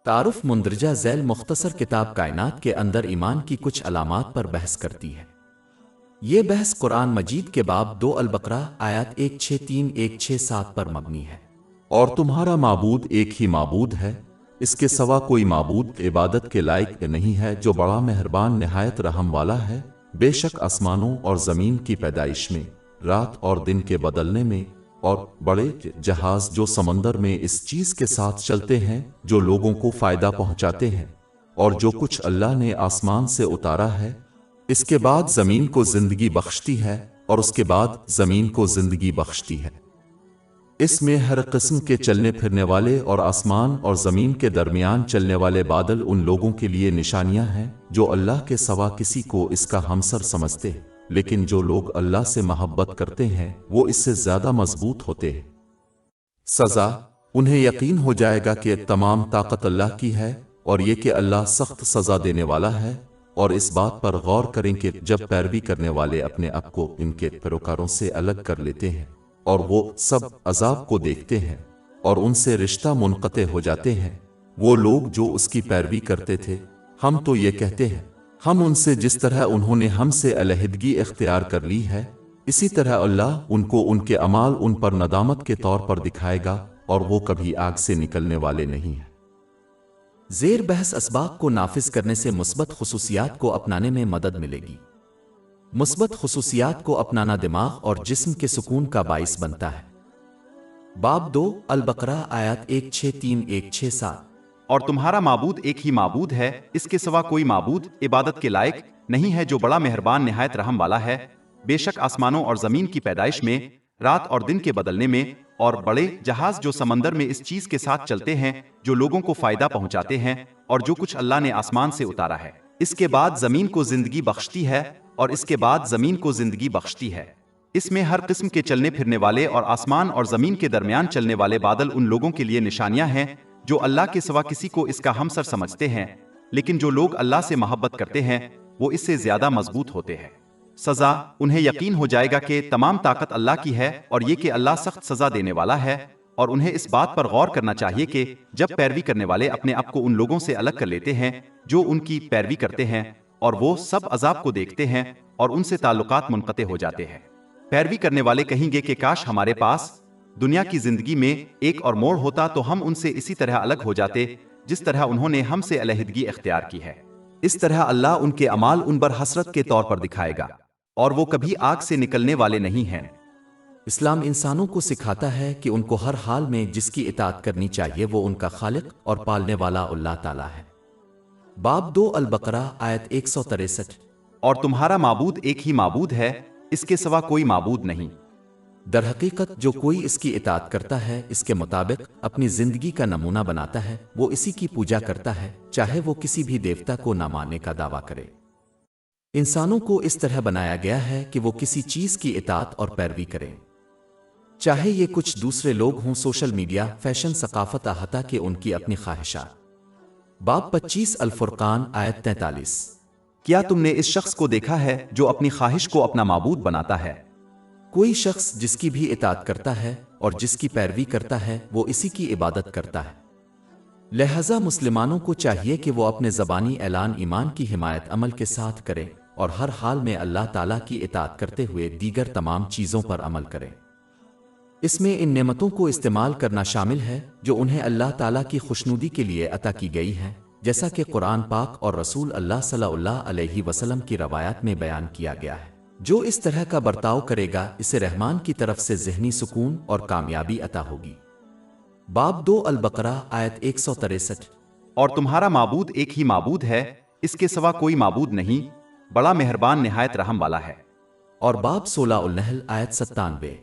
تعارف مندرجہ ذیل مختصر کتاب کائنات کے اندر ایمان کی کچھ علامات پر بحث کرتی ہے۔ یہ بحث قرآن مجید کے باب 2 البقرہ آیات 163-167 پر مبنی ہے۔ اور تمہارا معبود ایک ہی معبود ہے، اس کے سوا کوئی معبود عبادت کے لائق نہیں ہے، جو بڑا مہربان نہایت رحم والا ہے۔ بے شک آسمانوں اور زمین کی پیدائش میں، رات اور دن کے بدلنے میں، اور بڑے جہاز جو سمندر میں اس چیز کے ساتھ چلتے ہیں جو لوگوں کو فائدہ پہنچاتے ہیں، اور جو کچھ اللہ نے آسمان سے اتارا ہے، اس کے بعد زمین کو زندگی بخشتی ہے، اور اس کے بعد زمین کو زندگی بخشتی ہے۔ اس میں ہر قسم کے چلنے پھرنے والے اور آسمان اور زمین کے درمیان چلنے والے بادل ان لوگوں کے لیے نشانیاں ہیں جو اللہ کے سوا کسی کو اس کا ہمسر سمجھتے ہیں، لیکن جو لوگ اللہ سے محبت کرتے ہیں وہ اس سے زیادہ مضبوط ہوتے ہیں۔ سزا انہیں یقین ہو جائے گا کہ تمام طاقت اللہ کی ہے، اور یہ کہ اللہ سخت سزا دینے والا ہے۔ اور اس بات پر غور کریں کہ جب پیروی کرنے والے اپنے آپ کو ان کے پیروکاروں سے الگ کر لیتے ہیں اور وہ سب عذاب کو دیکھتے ہیں اور ان سے رشتہ منقطع ہو جاتے ہیں، وہ لوگ جو اس کی پیروی کرتے تھے، ہم تو یہ کہتے ہیں ہم ان سے جس طرح انہوں نے ہم سے علیحدگی اختیار کر لی ہے، اسی طرح اللہ ان کو ان کے اعمال ان پر ندامت کے طور پر دکھائے گا، اور وہ کبھی آگ سے نکلنے والے نہیں ہیں۔ زیر بحث اسباق کو نافذ کرنے سے مثبت خصوصیات کو اپنانے میں مدد ملے گی۔ مثبت خصوصیات کو اپنانا دماغ اور جسم کے سکون کا باعث بنتا ہے۔ باب 2 البقرہ آیات 163-167۔ اور تمہارا معبود ایک ہی معبود ہے، اس کے سوا کوئی معبود عبادت کے لائق نہیں ہے، جو بڑا مہربان نہایت رحم والا ہے۔ بے شک آسمانوں اور زمین کی پیدائش میں، رات اور دن کے بدلنے میں، اور بڑے جہاز جو سمندر میں اس چیز کے ساتھ چلتے ہیں جو لوگوں کو فائدہ پہنچاتے ہیں، اور جو کچھ اللہ نے آسمان سے اتارا ہے، اس کے بعد زمین کو زندگی بخشتی ہے، اور اس کے بعد زمین کو زندگی بخشتی ہے۔ اس میں ہر قسم کے چلنے پھرنے والے اور آسمان اور زمین کے درمیان چلنے والے بادل ان لوگوں کے لیے نشانیاں ہیں جو اللہ کے سوا کسی کو اس کا ہمسر سمجھتے ہیں، لیکن جو لوگ اللہ سے محبت کرتے ہیں وہ اس سے زیادہ مضبوط ہوتے ہیں۔ سزا انہیں یقین ہو جائے گا کہ تمام طاقت اللہ کی ہے، اور یہ کہ اللہ سخت سزا دینے والا ہے۔ اور انہیں اس بات پر غور کرنا چاہیے کہ جب پیروی کرنے والے اپنے آپ کو ان لوگوں سے الگ کر لیتے ہیں جو ان کی پیروی کرتے ہیں، اور وہ سب عذاب کو دیکھتے ہیں اور ان سے تعلقات منقطع ہو جاتے ہیں، پیروی کرنے والے کہیں گے کہ کاش ہمارے پاس دنیا کی زندگی میں ایک اور موڑ ہوتا تو ہم ان سے اسی طرح الگ ہو جاتے جس طرح انہوں نے ہم سے علیحدگی اختیار کی ہے۔ اس طرح اللہ ان کے اعمال ان پر حسرت کے طور پر دکھائے گا، اور وہ کبھی آگ سے نکلنے والے نہیں ہیں۔ اسلام انسانوں کو سکھاتا ہے کہ ان کو ہر حال میں جس کی اطاعت کرنی چاہیے وہ ان کا خالق اور پالنے والا اللہ تعالیٰ ہے۔ باب 2 البقرہ آیت 163۔ اور تمہارا معبود ایک ہی معبود ہے، اس کے سوا کوئی معبود نہیں۔ در حقیقت جو کوئی اس کی اطاعت کرتا ہے، اس کے مطابق اپنی زندگی کا نمونہ بناتا ہے، وہ اسی کی پوجا کرتا ہے، چاہے وہ کسی بھی دیوتا کو نہ ماننے کا دعویٰ کرے۔ انسانوں کو اس طرح بنایا گیا ہے کہ وہ کسی چیز کی اطاعت اور پیروی کریں، چاہے یہ کچھ دوسرے لوگ ہوں، سوشل میڈیا، فیشن، ثقافت، حتیٰ کہ ان کی اپنی خواہشات۔ باب 25 الفرقان آیت 43۔ کیا تم نے اس شخص کو دیکھا ہے جو اپنی خواہش کو اپنا معبود بناتا ہے؟ کوئی شخص جس کی بھی اطاعت کرتا ہے اور جس کی پیروی کرتا ہے وہ اسی کی عبادت کرتا ہے۔ لہذا مسلمانوں کو چاہیے کہ وہ اپنے زبانی اعلان ایمان کی حمایت عمل کے ساتھ کریں، اور ہر حال میں اللہ تعالیٰ کی اطاعت کرتے ہوئے دیگر تمام چیزوں پر عمل کریں۔ اس میں ان نعمتوں کو استعمال کرنا شامل ہے جو انہیں اللہ تعالیٰ کی خوشنودی کے لیے عطا کی گئی ہیں، جیسا کہ قرآن پاک اور رسول اللہ صلی اللہ علیہ وسلم کی روایات میں بیان کیا گیا ہے۔ جو اس طرح کا برتاؤ کرے گا اسے رحمان کی طرف سے ذہنی سکون اور کامیابی عطا ہوگی۔ باب 2 البقرہ آیت 163۔ اور تمہارا معبود ایک ہی معبود ہے، اس کے سوا کوئی معبود نہیں، بڑا مہربان نہایت رحم والا ہے۔ اور باب 16 النحل آیت 97۔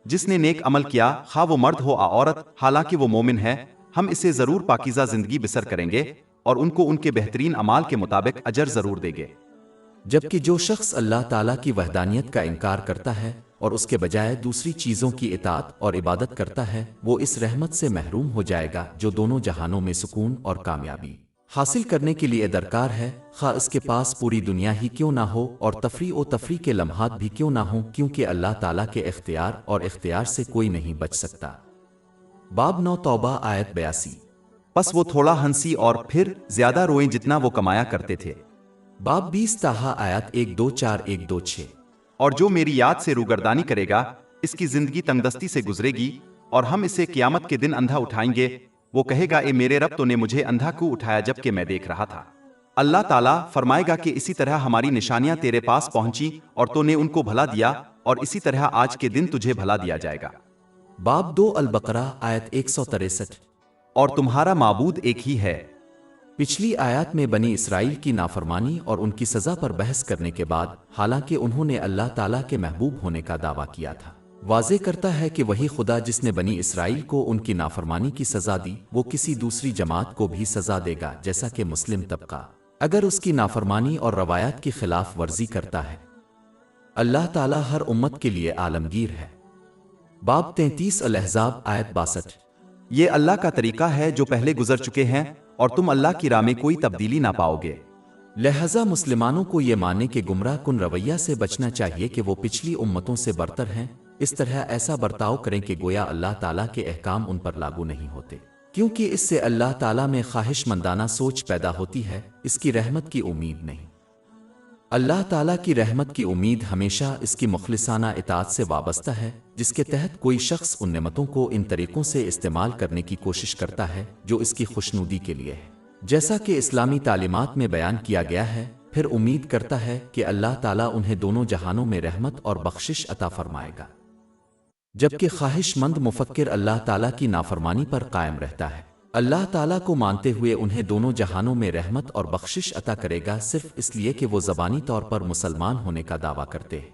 جس نے نیک عمل کیا، خواہ وہ مرد ہو یا عورت، حالانکہ وہ مومن ہے، ہم اسے ضرور پاکیزہ زندگی بسر کریں گے، اور ان کو ان کے بہترین اعمال کے مطابق اجر ضرور دیں گے۔ جبکہ جو شخص اللہ تعالیٰ کی وحدانیت کا انکار کرتا ہے اور اس کے بجائے دوسری چیزوں کی اطاعت اور عبادت کرتا ہے، وہ اس رحمت سے محروم ہو جائے گا جو دونوں جہانوں میں سکون اور کامیابی حاصل کرنے کے لیے درکار ہے، خواہ اس کے پاس پوری دنیا ہی کیوں نہ ہو اور تفریح و تفریح کے لمحات بھی کیوں نہ ہوں، کیونکہ اللہ تعالیٰ کے اختیار اور اختیار سے کوئی نہیں بچ سکتا۔ باب 9 توبہ آیت 82۔ پس وہ تھوڑا ہنسی اور پھر زیادہ روئیں جتنا وہ کمایا کرتے تھے۔ باب 20 تاہا آیات 1-2-4-1-2-6۔ اور جو میری یاد سے روگردانی کرے گا اس کی زندگی تنگدستی سے گزرے گی، اور ہم اسے قیامت کے دن اندھا اٹھائیں گے۔ وہ کہے گا، اے میرے رب، تو نے مجھے اندھا کیوں اٹھایا جبکہ میں دیکھ رہا تھا؟ اللہ تعالیٰ فرمائے گا کہ اسی طرح ہماری نشانیاں تیرے پاس پہنچی اور تو نے ان کو بھلا دیا، اور اسی طرح آج کے دن تجھے بھلا دیا جائے گا۔ باب 2 البقرہ آیت 163۔ اور تمہارا معبود ایک ہی ہے۔ پچھلی آیات میں بنی اسرائیل کی نافرمانی اور ان کی سزا پر بحث کرنے کے بعد، حالانکہ انہوں نے اللہ تعالیٰ کے محبوب ہونے کا دعویٰ کیا تھا، واضح کرتا ہے کہ وہی خدا جس نے بنی اسرائیل کو ان کی نافرمانی کی سزا دی، وہ کسی دوسری جماعت کو بھی سزا دے گا، جیسا کہ مسلم طبقہ اگر اس کی نافرمانی اور روایات کی خلاف ورزی کرتا ہے۔ اللہ تعالیٰ ہر امت کے لیے عالمگیر ہے۔ باب 33 الاحزاب آیت 62۔ یہ اللہ کا طریقہ ہے جو پہلے گزر چکے ہیں، اور تم اللہ کی راہ میں کوئی تبدیلی نہ پاؤ گے۔ لہذا مسلمانوں کو یہ ماننے کے گمراہ کن رویہ سے بچنا چاہیے کہ وہ پچھلی امتوں سے برتر ہیں، اس طرح ایسا برتاؤ کریں کہ گویا اللہ تعالیٰ کے احکام ان پر لاگو نہیں ہوتے، کیونکہ اس سے اللہ تعالیٰ میں خواہش مندانہ سوچ پیدا ہوتی ہے، اس کی رحمت کی امید نہیں۔ اللہ تعالیٰ کی رحمت کی امید ہمیشہ اس کی مخلصانہ اطاعت سے وابستہ ہے، جس کے تحت کوئی شخص ان نعمتوں کو ان طریقوں سے استعمال کرنے کی کوشش کرتا ہے جو اس کی خوشنودی کے لیے ہے، جیسا کہ اسلامی تعلیمات میں بیان کیا گیا ہے، پھر امید کرتا ہے کہ اللہ تعالیٰ انہیں دونوں جہانوں میں رحمت اور بخشش عطا فرمائے گا، جبکہ خواہش مند مفکر اللہ تعالیٰ کی نافرمانی پر قائم رہتا ہے۔ اللہ تعالیٰ کو مانتے ہوئے انہیں دونوں جہانوں میں رحمت اور بخشش عطا کرے گا، صرف اس لیے کہ وہ زبانی طور پر مسلمان ہونے کا دعویٰ کرتے ہیں۔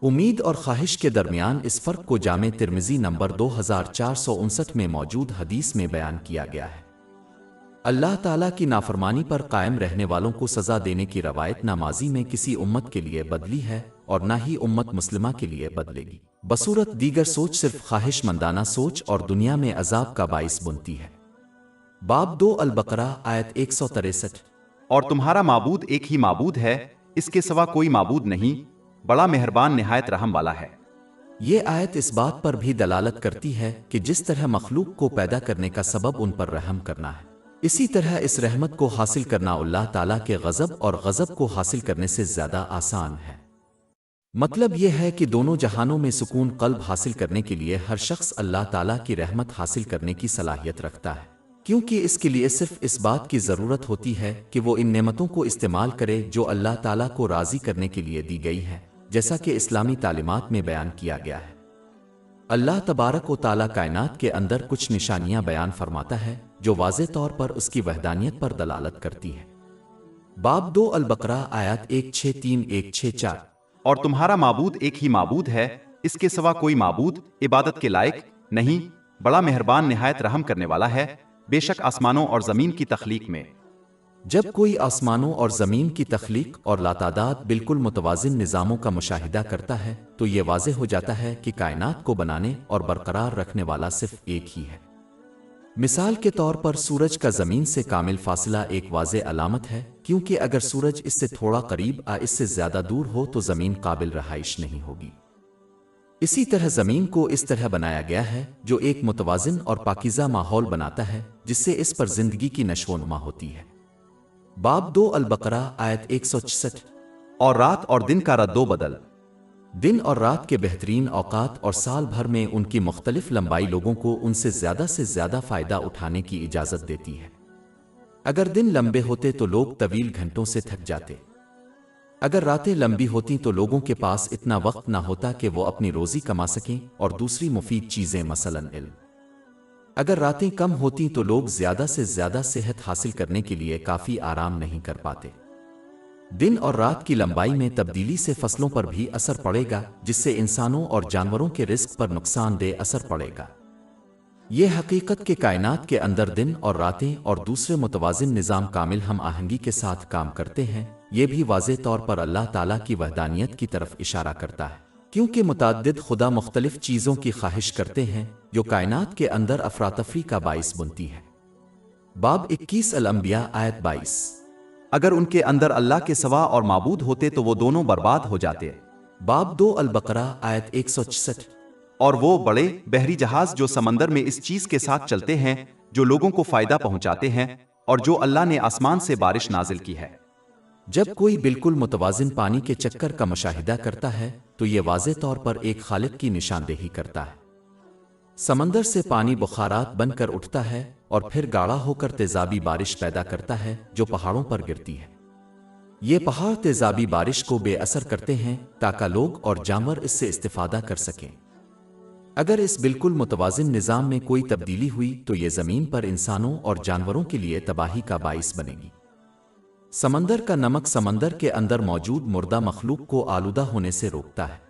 امید اور خواہش کے درمیان اس فرق کو جامع ترمذی نمبر 2459 میں موجود حدیث میں بیان کیا گیا ہے۔ اللہ تعالیٰ کی نافرمانی پر قائم رہنے والوں کو سزا دینے کی روایت نہ ماضی میں کسی امت کے لیے بدلی ہے اور نہ ہی امت مسلمہ کے لیے بدلے گی، بصورت دیگر سوچ صرف خواہش مندانہ سوچ اور دنیا میں عذاب کا باعث بنتی ہے۔ باب 2 البقرہ آیت 163۔ اور تمہارا معبود ایک ہی معبود ہے، اس کے سوا کوئی معبود نہیں، بڑا مہربان نہایت رحم والا ہے۔ یہ آیت اس بات پر بھی دلالت کرتی ہے کہ جس طرح مخلوق کو پیدا کرنے کا سبب ان پر رحم کرنا ہے، اسی طرح اس رحمت کو حاصل کرنا اللہ تعالیٰ کے غضب اور غضب کو حاصل کرنے سے زیادہ آسان ہے۔ مطلب یہ ہے کہ دونوں جہانوں میں سکون قلب حاصل کرنے کے لیے ہر شخص اللہ تعالیٰ کی رحمت حاصل کرنے کی صلاحیت رکھتا ہے، کیونکہ اس کے لیے صرف اس بات کی ضرورت ہوتی ہے کہ وہ ان نعمتوں کو استعمال کرے جو اللہ تعالیٰ کو راضی کرنے کے لیے دی گئی ہیں، جیسا کہ اسلامی تعلیمات میں بیان کیا گیا ہے۔ اللہ تبارک و تعالیٰ کائنات کے اندر کچھ نشانیاں بیان فرماتا ہے جو واضح طور پر اس کی وحدانیت پر دلالت کرتی ہے۔ باب 2 البقرہ آیات 163-164۔ اور تمہارا معبود ایک ہی معبود ہے، اس کے سوا کوئی معبود عبادت کے لائق نہیں، بڑا مہربان نہایت رحم کرنے والا ہے۔ بے شک آسمانوں اور زمین کی تخلیق میں جب کوئی آسمانوں اور زمین کی تخلیق اور لاتعداد بالکل متوازن نظاموں کا مشاہدہ کرتا ہے تو یہ واضح ہو جاتا ہے کہ کائنات کو بنانے اور برقرار رکھنے والا صرف ایک ہی ہے۔ مثال کے طور پر سورج کا زمین سے کامل فاصلہ ایک واضح علامت ہے، کیونکہ اگر سورج اس سے تھوڑا قریب اس سے زیادہ دور ہو تو زمین قابل رہائش نہیں ہوگی۔ اسی طرح زمین کو اس طرح بنایا گیا ہے جو ایک متوازن اور پاکیزہ ماحول بناتا ہے جس سے اس پر زندگی کی نشو و نما ہوتی ہے۔ باب 2 البقرہ آیت 166۔ اور رات اور دن کا رد و بدل۔ دن اور رات کے بہترین اوقات اور سال بھر میں ان کی مختلف لمبائی لوگوں کو ان سے زیادہ فائدہ اٹھانے کی اجازت دیتی ہے۔ اگر دن لمبے ہوتے تو لوگ طویل گھنٹوں سے تھک جاتے، اگر راتیں لمبی ہوتی تو لوگوں کے پاس اتنا وقت نہ ہوتا کہ وہ اپنی روزی کما سکیں اور دوسری مفید چیزیں مثلاً علم۔ اگر راتیں کم ہوتی تو لوگ زیادہ سے زیادہ صحت حاصل کرنے کے لیے کافی آرام نہیں کر پاتے۔ دن اور رات کی لمبائی میں تبدیلی سے فصلوں پر بھی اثر پڑے گا، جس سے انسانوں اور جانوروں کے رزق پر نقصان دہ اثر پڑے گا۔ یہ حقیقت کہ کائنات کے اندر دن اور راتیں اور دوسرے متوازن نظام کامل ہم آہنگی کے ساتھ کام کرتے ہیں، یہ بھی واضح طور پر اللہ تعالیٰ کی وحدانیت کی طرف اشارہ کرتا ہے، کیونکہ متعدد خدا مختلف چیزوں کی خواہش کرتے ہیں جو کائنات کے اندر افراتفری کا باعث بنتی ہے۔ باب 21 الانبیاء آیت 22۔ اگر ان کے اندر اللہ کے سوا اور معبود ہوتے تو وہ دونوں برباد ہو جاتے۔ باب 2 البقرہ آیت 166۔ اور وہ بڑے بحری جہاز جو سمندر میں اس چیز کے ساتھ چلتے ہیں جو لوگوں کو فائدہ پہنچاتے ہیں اور جو اللہ نے آسمان سے بارش نازل کی ہے۔ جب کوئی بالکل متوازن پانی کے چکر کا مشاہدہ کرتا ہے تو یہ واضح طور پر ایک خالق کی نشاندہی کرتا ہے۔ سمندر سے پانی بخارات بن کر اٹھتا ہے اور پھر گاڑھا ہو کر تیزابی بارش پیدا کرتا ہے جو پہاڑوں پر گرتی ہے۔ یہ پہاڑ تیزابی بارش کو بے اثر کرتے ہیں تاکہ لوگ اور جانور اس سے استفادہ کر سکیں۔ اگر اس بالکل متوازن نظام میں کوئی تبدیلی ہوئی تو یہ زمین پر انسانوں اور جانوروں کے لیے تباہی کا باعث بنے گی۔ سمندر کا نمک سمندر کے اندر موجود مردہ مخلوق کو آلودہ ہونے سے روکتا ہے۔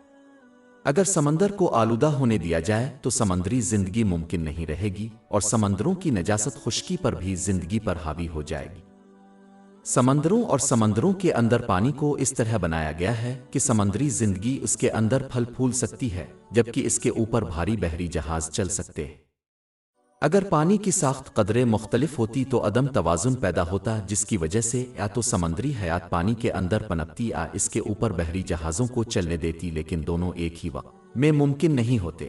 اگر سمندر کو آلودہ ہونے دیا جائے تو سمندری زندگی ممکن نہیں رہے گی اور سمندروں کی نجاست خشکی پر بھی زندگی پر حاوی ہو جائے گی۔ سمندروں اور سمندروں کے اندر پانی کو اس طرح بنایا گیا ہے کہ سمندری زندگی اس کے اندر پھل پھول سکتی ہے جبکہ اس کے اوپر بھاری بحری جہاز چل سکتے ہیں۔ اگر پانی کی ساخت قدرے مختلف ہوتی تو عدم توازن پیدا ہوتا جس کی وجہ سے یا تو سمندری حیات پانی کے اندر پنپتی یا اس کے اوپر بحری جہازوں کو چلنے دیتی، لیکن دونوں ایک ہی وقت میں ممکن نہیں ہوتے۔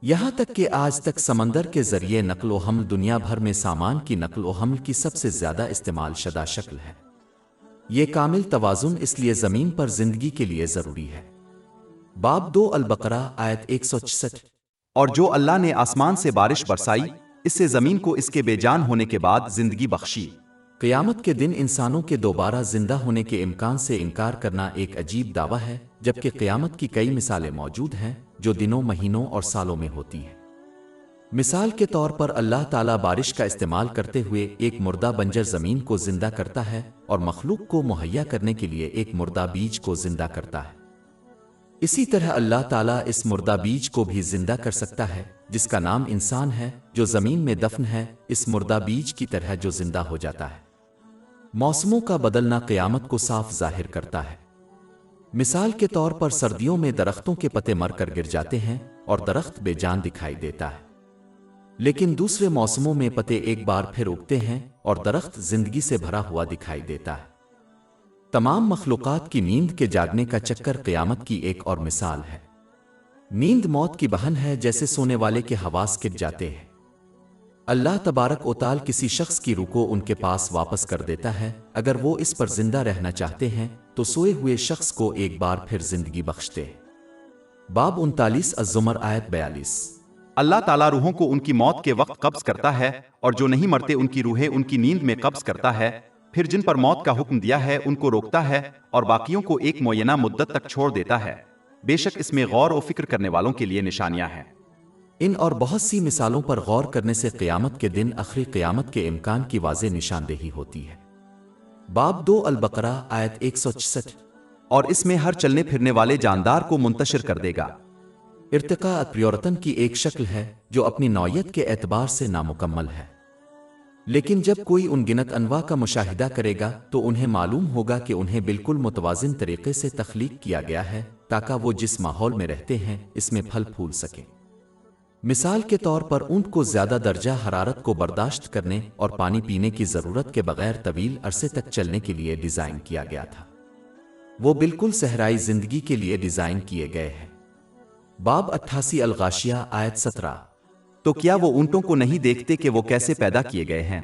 یہاں تک کہ آج تک سمندر کے ذریعے نقل و حمل دنیا بھر میں سامان کی نقل و حمل کی سب سے زیادہ استعمال شدہ شکل ہے۔ یہ کامل توازن اس لیے زمین پر زندگی کے لیے ضروری ہے۔ باب 2 البقرہ آیت 166۔ اور جو اللہ نے آسمان سے بارش برسائی، اس سے زمین کو اس کے بے جان ہونے کے بعد زندگی بخشی۔ قیامت کے دن انسانوں کے دوبارہ زندہ ہونے کے امکان سے انکار کرنا ایک عجیب دعویٰ ہے، جبکہ قیامت کی کئی مثالیں موجود ہیں جو دنوں، مہینوں اور سالوں میں ہوتی ہیں۔ مثال کے طور پر اللہ تعالیٰ بارش کا استعمال کرتے ہوئے ایک مردہ بنجر زمین کو زندہ کرتا ہے اور مخلوق کو مہیا کرنے کے لیے ایک مردہ بیج کو زندہ کرتا ہے۔ اسی طرح اللہ تعالیٰ اس مردہ بیج کو بھی زندہ کر سکتا ہے جس کا نام انسان ہے، جو زمین میں دفن ہے، اس مردہ بیج کی طرح جو زندہ ہو جاتا ہے۔ موسموں کا بدلنا قیامت کو صاف ظاہر کرتا ہے۔ مثال کے طور پر سردیوں میں درختوں کے پتے مر کر گر جاتے ہیں اور درخت بے جان دکھائی دیتا ہے، لیکن دوسرے موسموں میں پتے ایک بار پھر اگتے ہیں اور درخت زندگی سے بھرا ہوا دکھائی دیتا ہے۔ تمام مخلوقات کی نیند کے جاگنے کا چکر قیامت کی ایک اور مثال ہے۔ نیند موت کی بہن ہے، جیسے سونے والے کے حواس کٹ جاتے ہیں۔ اللہ تبارک و تعالی کسی شخص کی روح کو ان کے پاس واپس کر دیتا ہے اگر وہ اس پر زندہ رہنا چاہتے ہیں تو سوئے ہوئے شخص کو ایک بار پھر زندگی بخشتے ہیں۔ باب 39 الزمر آیت 42۔ اللہ تعالیٰ روحوں کو ان کی موت کے وقت قبض کرتا ہے اور جو نہیں مرتے ان کی روحیں ان کی نیند میں قبض کرتا ہے، پھر جن پر موت کا حکم دیا ہے ان کو روکتا ہے اور باقیوں کو ایک معینہ مدت تک چھوڑ دیتا ہے۔ بے شک اس میں غور و فکر کرنے والوں کے لیے نشانیاں ہیں۔ ان اور بہت سی مثالوں پر غور کرنے سے قیامت کے دن آخری قیامت کے امکان کی واضح نشاندہی ہوتی ہے۔ باب 2 البقرہ آیت 166۔ اور اس میں ہر چلنے پھرنے والے جاندار کو منتشر کر دے گا۔ ارتقاء پریورتن کی ایک شکل ہے جو اپنی نوعیت کے اعتبار سے نامکمل ہے، لیکن جب کوئی ان گنت انواع کا مشاہدہ کرے گا تو انہیں معلوم ہوگا کہ انہیں بالکل متوازن طریقے سے تخلیق کیا گیا ہے تاکہ وہ جس ماحول میں رہتے ہیں اس میں پھل پھول سکیں۔ مثال کے طور پر اونٹ کو زیادہ درجہ حرارت کو برداشت کرنے اور پانی پینے کی ضرورت کے بغیر طویل عرصے تک چلنے کے لیے ڈیزائن کیا گیا تھا۔ وہ بالکل صحرائی زندگی کے لیے ڈیزائن کیے گئے ہیں۔ باب 88 الغاشیہ آیت 17۔ تو کیا وہ اونٹوں کو نہیں دیکھتے کہ وہ کیسے پیدا کیے گئے ہیں؟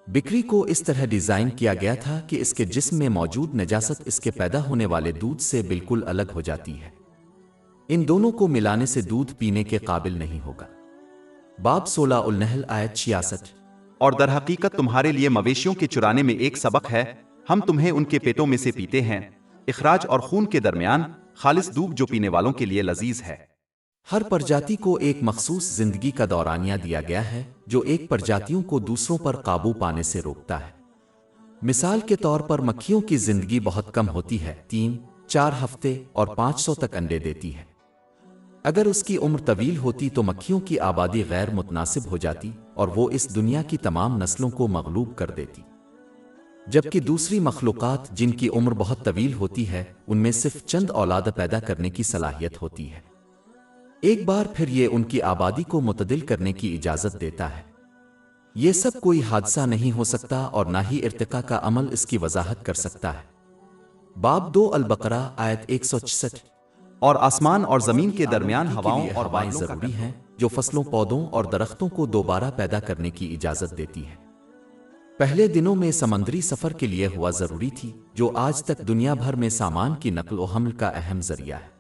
بکری کو اس طرح ڈیزائن کیا گیا تھا کہ اس کے جسم میں موجود نجاست اس کے پیدا ہونے والے دودھ سے بالکل الگ ہو جاتی ہے۔ ان دونوں کو ملانے سے دودھ پینے کے قابل نہیں ہوگا۔ باب 16 النحل آیت 66۔ اور در حقیقت تمہارے لیے مویشیوں کے چرانے میں ایک سبق ہے، ہم تمہیں ان کے پیٹوں میں سے پیتے ہیں، اخراج اور خون کے درمیان خالص دودھ جو پینے والوں کے لیے لذیذ ہے۔ ہر پرجاتی کو ایک مخصوص زندگی کا دورانیہ دیا گیا ہے جو ایک پرجاتیوں کو دوسروں پر قابو پانے سے روکتا ہے۔ مثال کے طور پر مکھیوں کی زندگی بہت کم ہوتی ہے، 3-4 ہفتے اور 500 تک انڈے دیتی ہے۔ اگر اس کی عمر طویل ہوتی تو مکھیوں کی آبادی غیر متناسب ہو جاتی اور وہ اس دنیا کی تمام نسلوں کو مغلوب کر دیتی، جبکہ دوسری مخلوقات جن کی عمر بہت طویل ہوتی ہے ان میں صرف چند اولاد پیدا کرنے کی صلاحیت ہوتی ہے۔ ایک بار پھر یہ ان کی آبادی کو متعدل کرنے کی اجازت دیتا ہے۔ یہ سب کوئی حادثہ نہیں ہو سکتا اور نہ ہی ارتقاء کا عمل اس کی وضاحت کر سکتا ہے۔ باب 2 البقرہ آیت 166۔ اور آسمان اور زمین کے درمیان ہواؤں اور ہوائیں بادلوں کا ضروری ہیں جو فصلوں پودوں اور درختوں کو دوبارہ پیدا کرنے کی اجازت دیتی ہے۔ پہلے دنوں میں سمندری سفر کے لیے ہوا ضروری تھی، جو آج تک دنیا بھر میں سامان کی نقل و حمل کا اہم ذریعہ ہے۔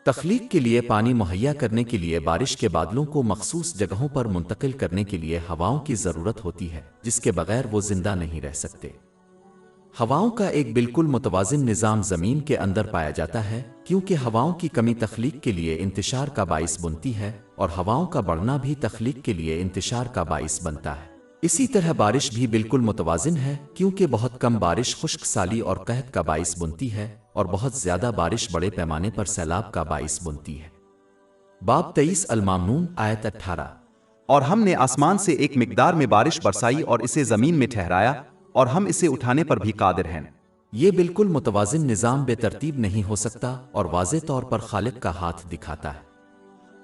تخلیق کے لیے پانی مہیا کرنے کے لیے بارش کے بادلوں کو مخصوص جگہوں پر منتقل کرنے کے لیے ہواؤں کی ضرورت ہوتی ہے، جس کے بغیر وہ زندہ نہیں رہ سکتے۔ ہواؤں کا ایک بالکل متوازن نظام زمین کے اندر پایا جاتا ہے، کیونکہ ہواؤں کی کمی تخلیق کے لیے انتشار کا باعث بنتی ہے اور ہواؤں کا بڑھنا بھی تخلیق کے لیے انتشار کا باعث بنتا ہے۔ اسی طرح بارش بھی بالکل متوازن ہے، کیونکہ بہت کم بارش خشک سالی اور قحط کا باعث بنتی ہے اور بہت زیادہ بارش بڑے پیمانے پر سیلاب کا باعث بنتی ہے۔ باب 23 المامنون آیت 18۔ اور ہم نے آسمان سے ایک مقدار میں بارش برسائی اور اسے زمین میں ٹھہرایا اور ہم اسے اٹھانے پر بھی قادر ہیں۔ یہ بالکل متوازن نظام بے ترتیب نہیں ہو سکتا اور واضح طور پر خالق کا ہاتھ دکھاتا ہے۔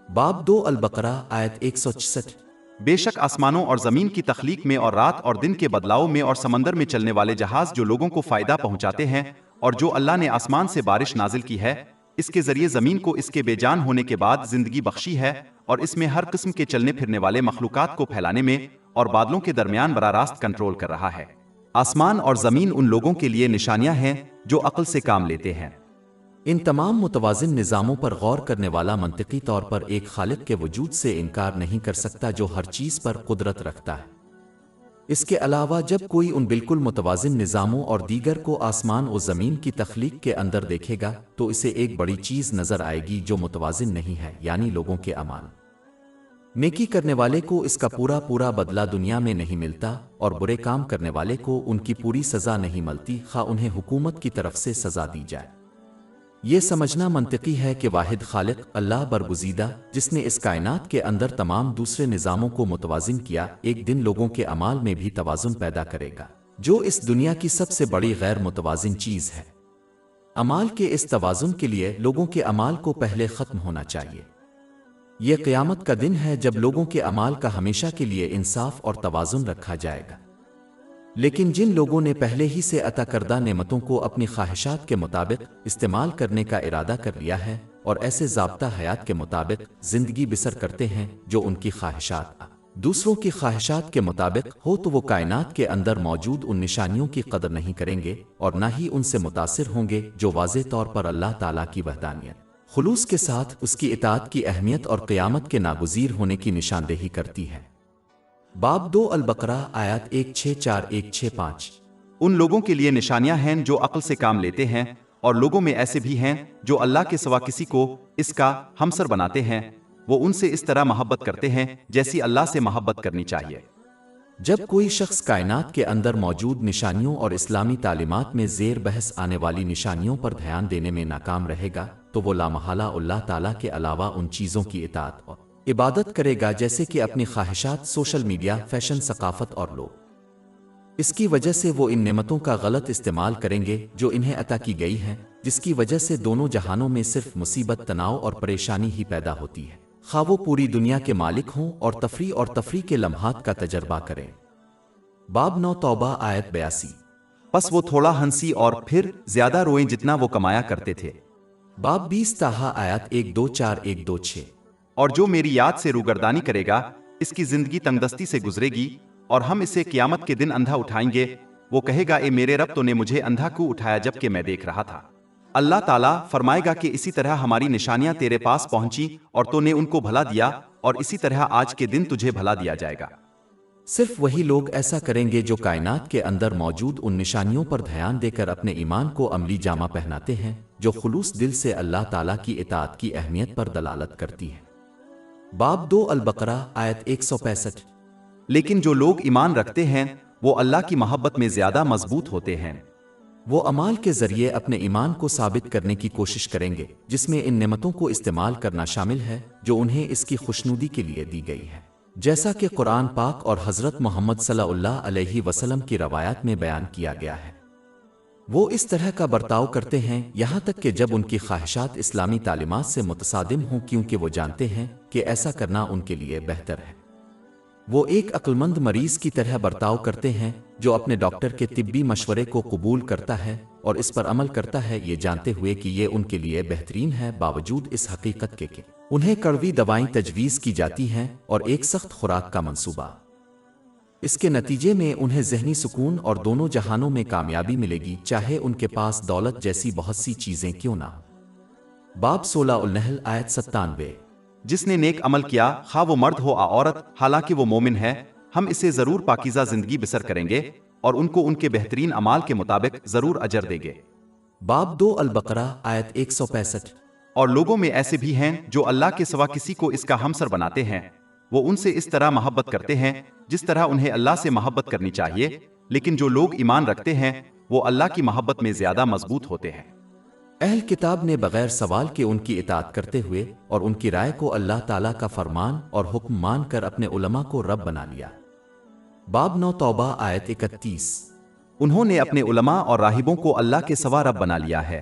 باب 2 البقرہ آیت 166۔ بے شک آسمانوں اور زمین کی تخلیق میں اور رات اور دن کے بدلاؤ میں اور سمندر میں چلنے والے جہاز جو لوگوں کو فائدہ پہنچاتے ہیں، اور جو اللہ نے آسمان سے بارش نازل کی ہے، اس کے ذریعے زمین کو اس کے بے جان ہونے کے بعد زندگی بخشی ہے، اور اس میں ہر قسم کے چلنے پھرنے والے مخلوقات کو پھیلانے میں اور بادلوں کے درمیان براہ راست کنٹرول کر رہا ہے۔ آسمان اور زمین ان لوگوں کے لیے نشانیاں ہیں جو عقل سے کام لیتے ہیں۔ ان تمام متوازن نظاموں پر غور کرنے والا منطقی طور پر ایک خالق کے وجود سے انکار نہیں کر سکتا جو ہر چیز پر قدرت رکھتا ہے۔ اس کے علاوہ جب کوئی ان بالکل متوازن نظاموں اور دیگر کو آسمان و زمین کی تخلیق کے اندر دیکھے گا تو اسے ایک بڑی چیز نظر آئے گی جو متوازن نہیں ہے، یعنی لوگوں کے اعمال۔ نیکی کرنے والے کو اس کا پورا بدلہ دنیا میں نہیں ملتا اور برے کام کرنے والے کو ان کی پوری سزا نہیں ملتی، خواہ انہیں حکومت کی طرف سے سزا دی جائے۔ یہ سمجھنا منطقی ہے کہ واحد خالق اللہ برگزیدہ، جس نے اس کائنات کے اندر تمام دوسرے نظاموں کو متوازن کیا، ایک دن لوگوں کے اعمال میں بھی توازن پیدا کرے گا، جو اس دنیا کی سب سے بڑی غیر متوازن چیز ہے۔ اعمال کے اس توازن کے لیے لوگوں کے اعمال کو پہلے ختم ہونا چاہیے۔ یہ قیامت کا دن ہے جب لوگوں کے اعمال کا ہمیشہ کے لیے انصاف اور توازن رکھا جائے گا۔ لیکن جن لوگوں نے پہلے ہی سے عطا کردہ نعمتوں کو اپنی خواہشات کے مطابق استعمال کرنے کا ارادہ کر لیا ہے اور ایسے ضابطہ حیات کے مطابق زندگی بسر کرتے ہیں جو ان کی خواہشات دوسروں کی خواہشات کے مطابق ہو، تو وہ کائنات کے اندر موجود ان نشانیوں کی قدر نہیں کریں گے اور نہ ہی ان سے متاثر ہوں گے جو واضح طور پر اللہ تعالیٰ کی وحدانیت، خلوص کے ساتھ اس کی اطاعت کی اہمیت اور قیامت کے ناگزیر ہونے کی نشاندہی کرتی ہے۔ باب 2 البقرہ آیات 164-165۔ ان لوگوں کے لیے نشانیاں ہیں جو عقل سے کام لیتے ہیں، اور لوگوں میں ایسے بھی ہیں جو اللہ کے سوا کسی کو اس کا ہمسر بناتے ہیں، وہ ان سے اس طرح محبت کرتے ہیں جیسی اللہ سے محبت کرنی چاہیے۔ جب کوئی شخص کائنات کے اندر موجود نشانیوں اور اسلامی تعلیمات میں زیر بحث آنے والی نشانیوں پر دھیان دینے میں ناکام رہے گا تو وہ لامحالہ اللہ تعالیٰ کے علاوہ ان چیزوں کی اطاعت اور عبادت کرے گا جیسے کہ اپنی خواہشات، سوشل میڈیا، فیشن، ثقافت اور لوگ۔ اس کی وجہ سے وہ ان نعمتوں کا غلط استعمال کریں گے جو انہیں عطا کی گئی ہیں، جس کی وجہ سے دونوں جہانوں میں صرف مصیبت، تناؤ اور پریشانی ہی پیدا ہوتی ہے، خواہ وہ پوری دنیا کے مالک ہوں اور تفریح کے لمحات کا تجربہ کریں۔ باب 9 توبہ آیت 82۔ پس وہ تھوڑا ہنسی اور پھر زیادہ روئیں جتنا وہ کمایا کرتے تھے۔ باب 20 طٰہٰ آیات 124-126۔ اور جو میری یاد سے روگردانی کرے گا اس کی زندگی تنگدستی سے گزرے گی، اور ہم اسے قیامت کے دن اندھا اٹھائیں گے، وہ کہے گا اے میرے رب، تو نے مجھے اندھا کیوں اٹھایا جب کہ میں دیکھ رہا تھا؟ اللہ تعالیٰ فرمائے گا کہ اسی طرح ہماری نشانیاں تیرے پاس پہنچی اور تو نے ان کو بھلا دیا، اور اسی طرح آج کے دن تجھے بھلا دیا جائے گا۔ صرف وہی لوگ ایسا کریں گے جو کائنات کے اندر موجود ان نشانیوں پر دھیان دے کر اپنے ایمان کو عملی جامہ پہناتے ہیں جو خلوص دل سے اللہ تعالیٰ کی اطاعت کی اہمیت پر دلالت کرتی ہے۔ باب 2 البقرہ آیت 165۔ لیکن جو لوگ ایمان رکھتے ہیں وہ اللہ کی محبت میں زیادہ مضبوط ہوتے ہیں۔ وہ اعمال کے ذریعے اپنے ایمان کو ثابت کرنے کی کوشش کریں گے، جس میں ان نعمتوں کو استعمال کرنا شامل ہے جو انہیں اس کی خوشنودی کے لیے دی گئی ہے، جیسا کہ قرآن پاک اور حضرت محمد صلی اللہ علیہ وسلم کی روایات میں بیان کیا گیا ہے۔ وہ اس طرح کا برتاؤ کرتے ہیں یہاں تک کہ جب ان کی خواہشات اسلامی تعلیمات سے متصادم ہوں، کیونکہ وہ جانتے ہیں کہ ایسا کرنا ان کے لیے بہتر ہے۔ وہ ایک عقلمند مریض کی طرح برتاؤ کرتے ہیں جو اپنے ڈاکٹر کے طبی مشورے کو قبول کرتا ہے اور اس پر عمل کرتا ہے، یہ جانتے ہوئے کہ یہ ان کے لیے بہترین ہے، باوجود اس حقیقت کے کہ انہیں کڑوی دوائیں تجویز کی جاتی ہیں اور ایک سخت خوراک کا منصوبہ۔ اس کے نتیجے میں انہیں ذہنی سکون اور دونوں جہانوں میں کامیابی ملے گی، چاہے ان کے پاس دولت جیسی بہت سی چیزیں کیوں نہ ہوں۔ باب 16 النحل آیت 97۔ جس نے نیک عمل کیا، خواہ وہ مرد ہو یا عورت، حالانکہ وہ مومن ہے، ہم اسے ضرور پاکیزہ زندگی بسر کریں گے اور ان کو ان کے بہترین اعمال کے مطابق ضرور اجر دیں گے۔ باب 2 البقرہ آیت 165۔ اور لوگوں میں ایسے بھی ہیں جو اللہ کے سوا کسی کو اس کا ہمسر بناتے ہیں، وہ ان سے اس طرح محبت کرتے ہیں جس طرح انہیں اللہ سے محبت کرنی چاہیے، لیکن جو لوگ ایمان رکھتے ہیں وہ اللہ کی محبت میں زیادہ مضبوط ہوتے ہیں۔ اہل کتاب نے بغیر سوال کے ان کی اطاعت کرتے ہوئے اور ان کی رائے کو اللہ تعالیٰ کا فرمان اور حکم مان کر اپنے علماء کو رب بنا لیا۔ باب 9 توبہ آیت 31۔ انہوں نے اپنے علماء اور راہبوں کو اللہ کے سوا رب بنا لیا ہے۔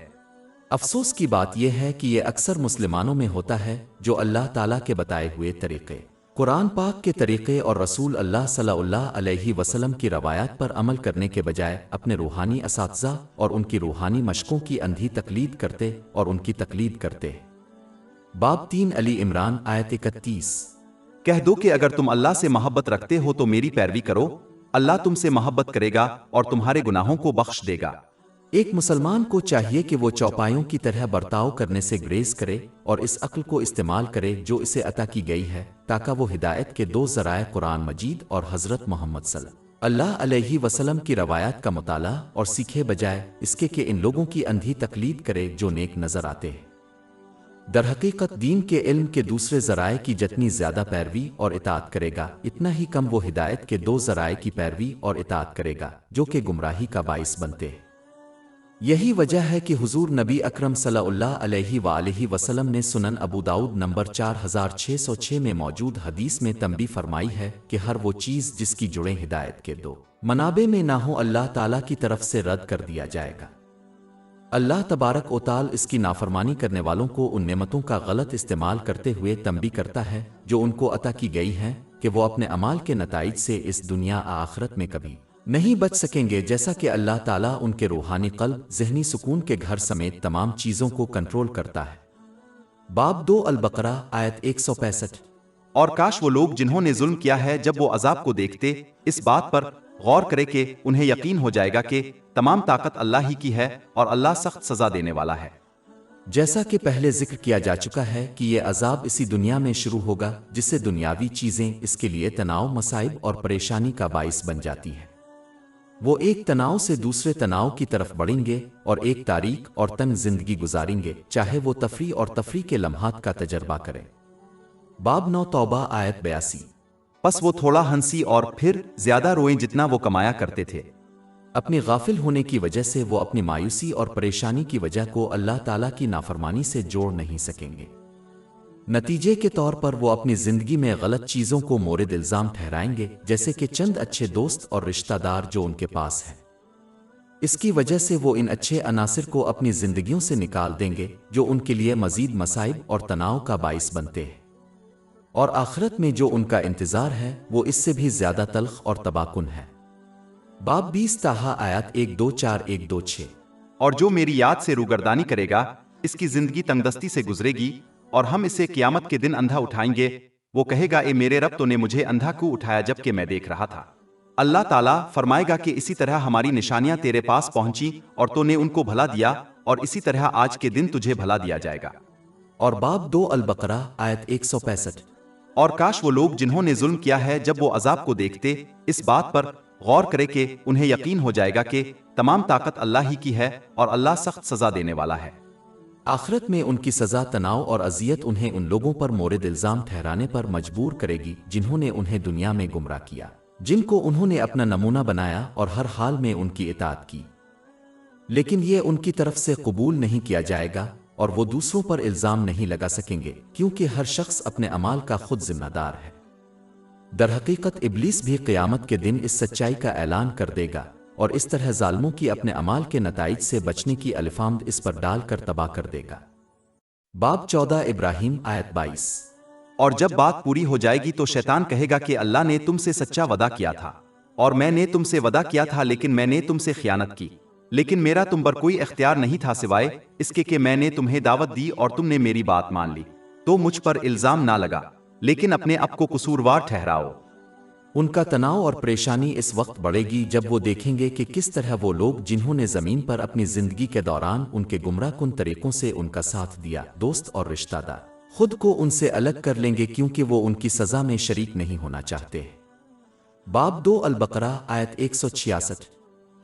افسوس کی بات یہ ہے کہ یہ اکثر مسلمانوں میں ہوتا ہے جو اللہ تعالیٰ کے بتائے ہوئے طریقے، قرآن پاک کے طریقے اور رسول اللہ صلی اللہ علیہ وسلم کی روایات پر عمل کرنے کے بجائے اپنے روحانی اساتذہ اور ان کی روحانی مشقوں کی اندھی تقلید کرتے اور ان کی تقلید کرتے۔ باب 3 علی عمران آیت 31۔ کہہ دو کہ اگر تم اللہ سے محبت رکھتے ہو تو میری پیروی کرو، اللہ تم سے محبت کرے گا اور تمہارے گناہوں کو بخش دے گا۔ ایک مسلمان کو چاہیے کہ وہ چوپایوں کی طرح برتاؤ کرنے سے گریز کرے اور اس عقل کو استعمال کرے جو اسے عطا کی گئی ہے، تاکہ وہ ہدایت کے دو ذرائع قرآن مجید اور حضرت محمد صلی اللہ علیہ وسلم کی روایات کا مطالعہ اور سیکھے، بجائے اس کے کہ ان لوگوں کی اندھی تقلید کرے جو نیک نظر آتے ہیں۔ در حقیقت دین کے علم کے دوسرے ذرائع کی جتنی زیادہ پیروی اور اطاعت کرے گا، اتنا ہی کم وہ ہدایت کے دو ذرائع کی پیروی اور اطاعت کرے گا جو کہ گمراہی کا باعث بنتے ہیں۔ یہی وجہ ہے کہ حضور نبی اکرم صلی اللہ علیہ وآلہ وسلم نے سنن ابو داؤد نمبر 4606 میں موجود حدیث میں تنبیہ فرمائی ہے کہ ہر وہ چیز جس کی جڑیں ہدایت کے دو منابع میں نہ ہو، اللہ تعالیٰ کی طرف سے رد کر دیا جائے گا۔ اللہ تبارک و تعالی اس کی نافرمانی کرنے والوں کو ان نعمتوں کا غلط استعمال کرتے ہوئے تنبیہ کرتا ہے جو ان کو عطا کی گئی ہیں کہ وہ اپنے اعمال کے نتائج سے اس دنیا آخرت میں کبھی نہیں بچ سکیں گے، جیسا کہ اللہ تعالیٰ ان کے روحانی قلب، ذہنی سکون کے گھر سمیت تمام چیزوں کو کنٹرول کرتا ہے۔ باب 2 البقرہ آیت 165۔ اور کاش وہ لوگ جنہوں نے ظلم کیا ہے جب وہ عذاب کو دیکھتے اس بات پر غور کرے کہ انہیں یقین ہو جائے گا کہ تمام طاقت اللہ ہی کی ہے اور اللہ سخت سزا دینے والا ہے۔ جیسا کہ پہلے ذکر کیا جا چکا ہے کہ یہ عذاب اسی دنیا میں شروع ہوگا، جس سے دنیاوی چیزیں اس کے لیے تناؤ، مصائب اور پریشانی کا باعث بن جاتی ہیں۔ وہ ایک تناؤ سے دوسرے تناؤ کی طرف بڑھیں گے اور ایک تاریک اور تنگ زندگی گزاریں گے، چاہے وہ تفریح اور تفریح کے لمحات کا تجربہ کریں۔ باب 9 توبہ آیت 82۔ پس وہ تھوڑا ہنسی اور پھر زیادہ روئیں جتنا وہ کمایا کرتے تھے۔ اپنی غافل ہونے کی وجہ سے وہ اپنی مایوسی اور پریشانی کی وجہ کو اللہ تعالیٰ کی نافرمانی سے جوڑ نہیں سکیں گے۔ نتیجے کے طور پر وہ اپنی زندگی میں غلط چیزوں کو مورد الزام ٹھہرائیں گے، جیسے کہ چند اچھے دوست اور رشتہ دار جو ان کے پاس ہیں۔ اس کی وجہ سے وہ ان اچھے عناصر کو اپنی زندگیوں سے نکال دیں گے جو ان کے لیے مزید مصائب اور تناؤ کا باعث بنتے ہیں، اور آخرت میں جو ان کا انتظار ہے وہ اس سے بھی زیادہ تلخ اور تباکن ہے۔ باب 20 طٰہٰ آیات 124-126۔ اور جو میری یاد سے روگردانی کرے گا اس کی زندگی تنگدستی سے گزرے گی اور ہم اسے قیامت کے دن اندھا اٹھائیں گے، وہ کہے گا اے میرے رب، تو نے مجھے اندھا کیوں اٹھایا جب کہ میں دیکھ رہا تھا؟ اللہ تعالیٰ فرمائے گا کہ اسی طرح ہماری نشانیاں تیرے پاس پہنچی اور تو نے ان کو بھلا دیا، اور اسی طرح آج کے دن تجھے بھلا دیا جائے گا۔ اور باب 2 البقرہ آیت 165۔ اور کاش وہ لوگ جنہوں نے ظلم کیا ہے جب وہ عذاب کو دیکھتے اس بات پر غور کرے کہ انہیں یقین ہو جائے گا کہ تمام طاقت اللہ ہی کی ہے اور اللہ سخت سزا دینے والا ہے۔ آخرت میں ان کی سزا، تناؤ اور اذیت انہیں ان لوگوں پر مورد الزام ٹھہرانے پر مجبور کرے گی جنہوں نے انہیں دنیا میں گمراہ کیا، جن کو انہوں نے اپنا نمونہ بنایا اور ہر حال میں ان کی اطاعت کی، لیکن یہ ان کی طرف سے قبول نہیں کیا جائے گا اور وہ دوسروں پر الزام نہیں لگا سکیں گے، کیونکہ ہر شخص اپنے اعمال کا خود ذمہ دار ہے۔ در حقیقت ابلیس بھی قیامت کے دن اس سچائی کا اعلان کر دے گا اور اس طرح ظالموں کی اپنے اعمال کے نتائج سے بچنے کی الفامد اس پر ڈال کر تباہ کر دے گا۔ باب 14 ابراہیم آیت 22۔ اور جب بات پوری ہو جائے گی تو شیطان کہے گا کہ اللہ نے تم سے سچا وعدہ کیا تھا اور میں نے تم سے وعدہ کیا تھا، لیکن میں نے تم سے خیانت کی، لیکن میرا تم پر کوئی اختیار نہیں تھا سوائے اس کے کہ میں نے تمہیں دعوت دی اور تم نے میری بات مان لی۔ تو مجھ پر الزام نہ لگا، لیکن اپنے آپ کو قصوروار ٹھہراؤ۔ ان کا تناؤ اور پریشانی اس وقت بڑھے گی جب وہ دیکھیں گے کہ کس طرح وہ لوگ جنہوں نے زمین پر اپنی زندگی کے دوران ان کے گمراہ کن طریقوں سے ان کا ساتھ دیا، دوست اور رشتہ دار، خود کو ان سے الگ کر لیں گے کیونکہ وہ ان کی سزا میں شریک نہیں ہونا چاہتے۔ باب 2 البقرہ آیت 166۔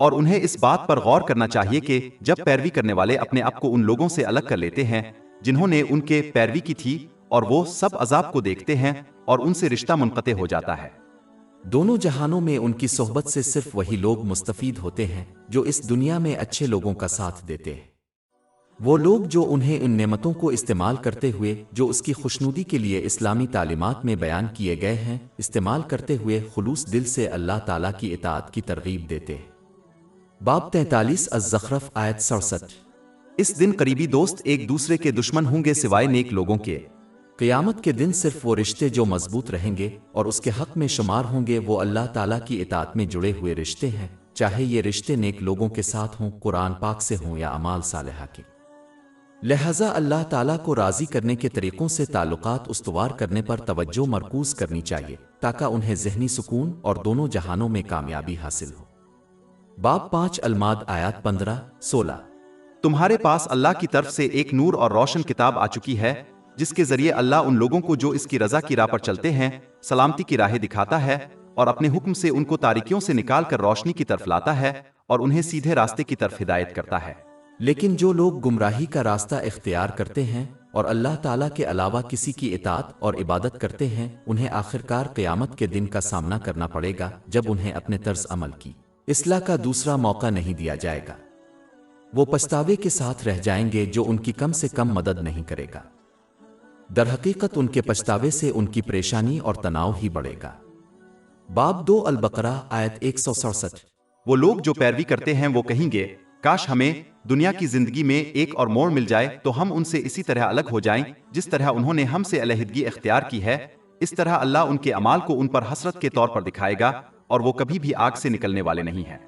اور انہیں اس بات پر غور کرنا چاہیے کہ جب پیروی کرنے والے اپنے آپ کو ان لوگوں سے الگ کر لیتے ہیں جنہوں نے ان کے پیروی کی تھی، اور وہ سب عذاب کو دیکھتے ہیں اور ان سے رشتہ منقطع ہو جاتا ہے۔ دونوں جہانوں میں ان کی صحبت سے صرف وہی لوگ مستفید ہوتے ہیں جو اس دنیا میں اچھے لوگوں کا ساتھ دیتے ہیں، وہ لوگ جو انہیں ان نعمتوں کو استعمال کرتے ہوئے جو اس کی خوشنودی کے لیے اسلامی تعلیمات میں بیان کیے گئے ہیں استعمال کرتے ہوئے خلوص دل سے اللہ تعالیٰ کی اطاعت کی ترغیب دیتے ہیں۔ باب 43 الزخرف آیت 67۔ اس دن قریبی دوست ایک دوسرے کے دشمن ہوں گے سوائے نیک لوگوں کے۔ قیامت کے دن صرف وہ رشتے جو مضبوط رہیں گے اور اس کے حق میں شمار ہوں گے وہ اللہ تعالیٰ کی اطاعت میں جڑے ہوئے رشتے ہیں، چاہے یہ رشتے نیک لوگوں کے ساتھ ہوں، قرآن پاک سے ہوں یا اعمال صالحہ کے۔ لہذا اللہ تعالیٰ کو راضی کرنے کے طریقوں سے تعلقات استوار کرنے پر توجہ مرکوز کرنی چاہیے تاکہ انہیں ذہنی سکون اور دونوں جہانوں میں کامیابی حاصل ہو۔ باب 5 الماد آیات 15-16۔ تمہارے پاس اللہ کی طرف سے ایک نور اور روشن کتاب آ چکی ہے جس کے ذریعے اللہ ان لوگوں کو جو اس کی رضا کی راہ پر چلتے ہیں سلامتی کی راہیں دکھاتا ہے، اور اپنے حکم سے ان کو تاریکیوں سے نکال کر روشنی کی طرف لاتا ہے اور انہیں سیدھے راستے کی طرف ہدایت کرتا ہے۔ لیکن جو لوگ گمراہی کا راستہ اختیار کرتے ہیں اور اللہ تعالیٰ کے علاوہ کسی کی اطاعت اور عبادت کرتے ہیں انہیں آخرکار قیامت کے دن کا سامنا کرنا پڑے گا جب انہیں اپنے طرز عمل کی اصلاح کا دوسرا موقع نہیں دیا جائے گا۔ وہ پچھتاوے کے ساتھ رہ جائیں گے جو ان کی کم سے کم مدد نہیں کرے گا۔ در حقیقت ان کے پچھتاوے سے ان کی پریشانی اور تناؤ ہی بڑھے گا۔ باب 2 البقرہ آیت 167۔ وہ لوگ جو پیروی کرتے ہیں وہ کہیں گے کاش ہمیں دنیا کی زندگی میں ایک اور موڑ مل جائے تو ہم ان سے اسی طرح الگ ہو جائیں جس طرح انہوں نے ہم سے علیحدگی اختیار کی ہے، اس طرح اللہ ان کے اعمال کو ان پر حسرت کے طور پر دکھائے گا اور وہ کبھی بھی آگ سے نکلنے والے نہیں ہیں۔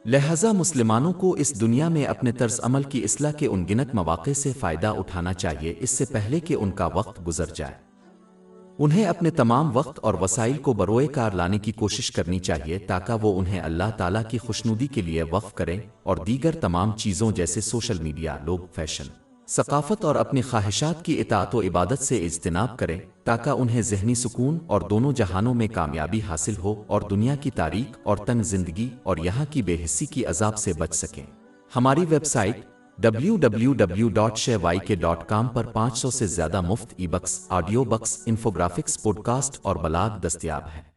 لہذا مسلمانوں کو اس دنیا میں اپنے طرز عمل کی اصلاح کے ان گنت مواقع سے فائدہ اٹھانا چاہیے اس سے پہلے کہ ان کا وقت گزر جائے۔ انہیں اپنے تمام وقت اور وسائل کو بروئے کار لانے کی کوشش کرنی چاہیے تاکہ وہ انہیں اللہ تعالیٰ کی خوشنودی کے لیے وقف کریں اور دیگر تمام چیزوں جیسے سوشل میڈیا، لوگ، فیشن، ثقافت اور اپنی خواہشات کی اطاعت و عبادت سے اجتناب کریں تاکہ انہیں ذہنی سکون اور دونوں جہانوں میں کامیابی حاصل ہو اور دنیا کی تاریک اور تنگ زندگی اور یہاں کی بے حسی کی عذاب سے بچ سکیں۔ ہماری ویب سائٹ www.shayk.com پر 500 سے زیادہ مفت e books, audio books, انفوگرافکس، podcast اور بلاگ دستیاب ہیں۔